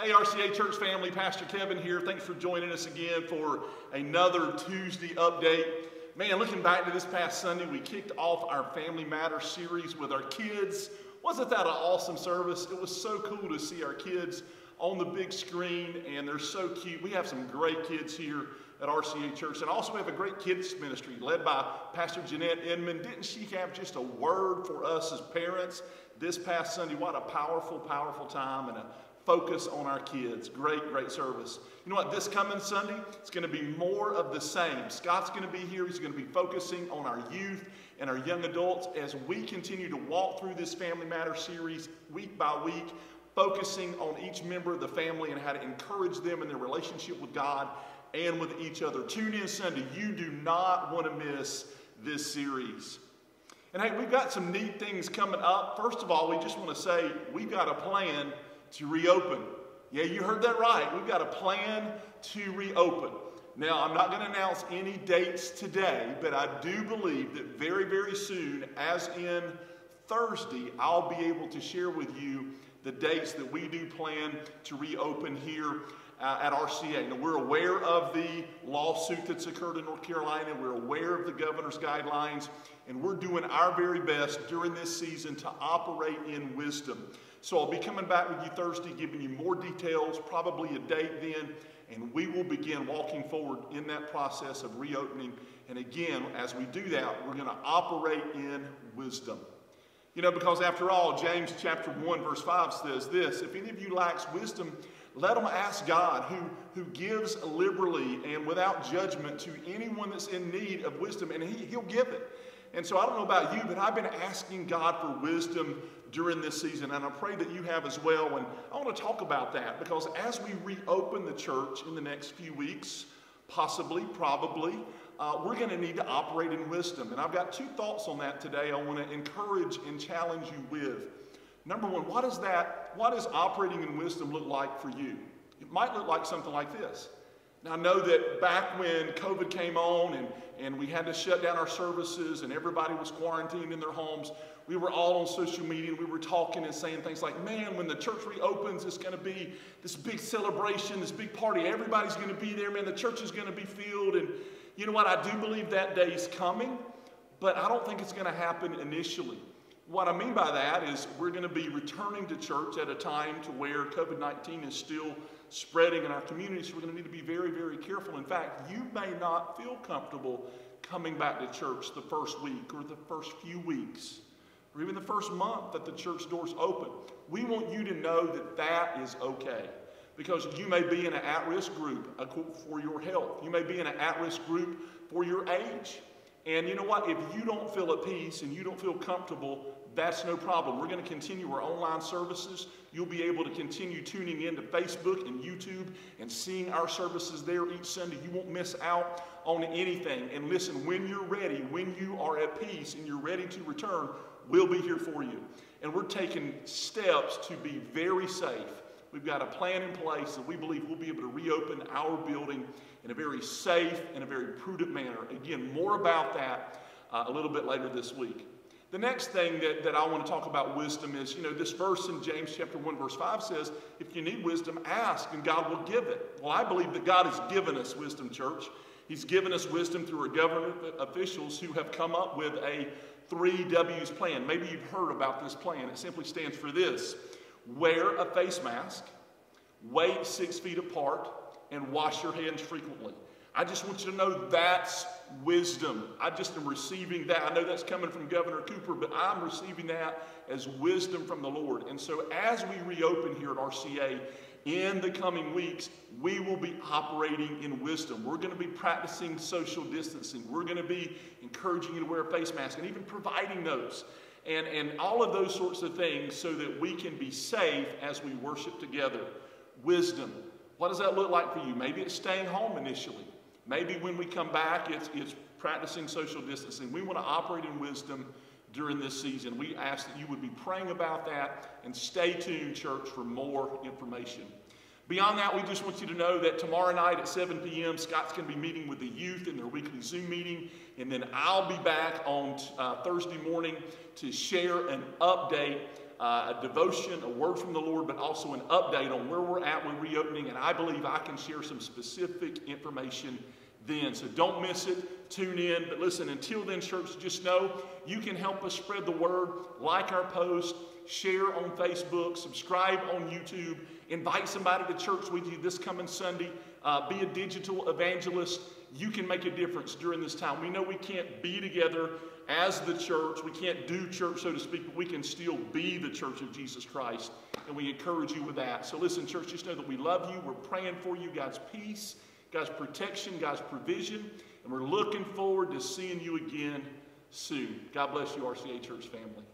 Hey RCA Church family, Pastor Kevin here. Thanks for joining us again for another Tuesday update. Man, looking back to this past Sunday, we kicked off our Family Matters series with our kids. Wasn't that an awesome service? It was so cool to see our kids on the big screen, and they're so cute. We have some great kids here at RCA Church, and also we have a great kids ministry led by Pastor Jeanette Inman. Didn't she have just a word for us as parents this past Sunday? What a powerful, powerful time and a focus on our kids. Great, great service. You know what? This coming Sunday, it's going to be more of the same. Scott's going to be here. He's going to be focusing on our youth and our young adults as we continue to walk through this Family Matters series week by week, focusing on each member of the family and how to encourage them in their relationship with God and with each other. Tune in Sunday. You do not want to miss this series. And hey, we've got some neat things coming up. First of all, we just want to say we've got a plan to reopen. Yeah, you heard that right. We've got a plan to reopen. Now, I'm not going to announce any dates today, but I do believe that very, very soon, as in Thursday, I'll be able to share with you the dates that we do plan to reopen here at RCA. Now, we're aware of the lawsuit that's occurred in North Carolina. We're aware of the governor's guidelines, and we're doing our very best during this season to operate in wisdom. So I'll be coming back with you Thursday, giving you more details, probably a date then, and we will begin walking forward in that process of reopening. And again, as we do that, we're going to operate in wisdom. You know, because after all, James chapter 1, verse 5 says this: if any of you lacks wisdom, let him ask God, who gives liberally and without judgment to anyone that's in need of wisdom, and he'll give it. And so I don't know about you, but I've been asking God for wisdom during this season, and I pray that you have as well. And I want to talk about that because as we reopen the church in the next few weeks, possibly, probably, we're going to need to operate in wisdom. And I've got two thoughts on that today I want to encourage and challenge you with. Number one, what does operating in wisdom look like for you? It might look like something like this. Now, I know that back when COVID came on and we had to shut down our services and everybody was quarantined in their homes, we were all on social media and we were talking and saying things like, man, when the church reopens, it's going to be this big celebration, this big party. Everybody's going to be there, man. The church is going to be filled. And you know what? I do believe that day is coming, but I don't think it's going to happen initially. What I mean by that is we're going to be returning to church at a time to where COVID-19 is still spreading in our community, so we're going to need to be very, very careful. In fact, you may not feel comfortable coming back to church the first week or the first few weeks or even the first month that the church doors open. We want you to know that that is okay because you may be in an at-risk group for your health. You may be in an at-risk group for your age. And you know what? If you don't feel at peace and you don't feel comfortable, that's no problem. We're going to continue our online services. You'll be able to continue tuning in to Facebook and YouTube and seeing our services there each Sunday. You won't miss out on anything. And listen, when you're ready, when you are at peace and you're ready to return, we'll be here for you. And we're taking steps to be very safe. We've got a plan in place, and we believe we'll be able to reopen our building in a very safe and a very prudent manner. Again, more about that a little bit later this week. The next thing that I want to talk about wisdom is, you know, this verse in James chapter 1, verse 5 says, if you need wisdom, ask, and God will give it. Well, I believe that God has given us wisdom, church. He's given us wisdom through our government officials who have come up with a 3 W's plan. Maybe you've heard about this plan. It simply stands for this: wear a face mask, wait 6 feet apart, and wash your hands frequently. I just want you to know that's wisdom. I just am receiving that. I know that's coming from Governor Cooper, but I'm receiving that as wisdom from the Lord. And so as we reopen here at RCA in the coming weeks, we will be operating in wisdom. We're going to be practicing social distancing. We're going to be encouraging you to wear a face mask and even providing those. And all of those sorts of things so that we can be safe as we worship together. Wisdom. What does that look like for you? Maybe it's staying home initially. Maybe when we come back, it's practicing social distancing. We want to operate in wisdom during this season. We ask that you would be praying about that and stay tuned, church, for more information. Beyond that, we just want you to know that tomorrow night at 7 p.m., Scott's going to be meeting with the youth in their weekly Zoom meeting, and then I'll be back on Thursday morning to share an update a devotion, a word from the Lord, but also an update on where we're at with reopening. And I believe I can share some specific information then. So don't miss it. Tune in. But listen, until then, church, just know you can help us spread the word. Like our post, share on Facebook, subscribe on YouTube, invite somebody to church with you this coming Sunday. Be a digital evangelist. You can make a difference during this time. We know we can't be together as the church. We can't do church, so to speak, but we can still be the church of Jesus Christ. And we encourage you with that. So listen, church, just know that we love you. We're praying for you, God's peace, God's protection, God's provision. And we're looking forward to seeing you again soon. God bless you, RCA Church family.